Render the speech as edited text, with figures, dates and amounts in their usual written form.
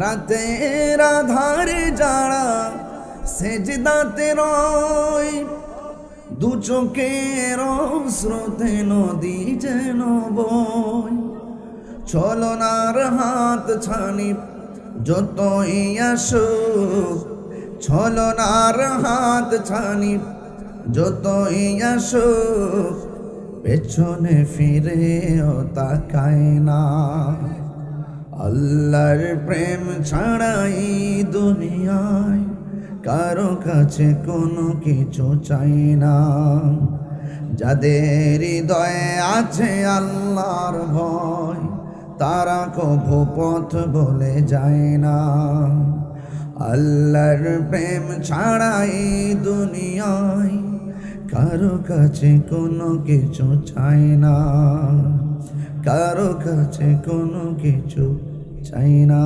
রাতের আধারে যারা সেজদাতে রয়, দু চোখের স্রোতে নদী যেন বয়। ছলনার হাত ছানি যতই আসুক, ছলনার হাত ছানি যতই আসুক, পেছনে ফিরেও তাকায় না। আল্লাহর প্রেম ছাড়াই দুনিয়ায় কারো কাছে কোনো কিছু চাই না। যাদের হৃদয়ে আছে আল্লাহর ভয়, তারা কভু পথ বলে যায় না। আল্লাহর প্রেম ছাড়াই দুনিয়ায় কারো কাছে কোনো কিছু চাই না, কারো কাছে কোনো কিছু চাই না।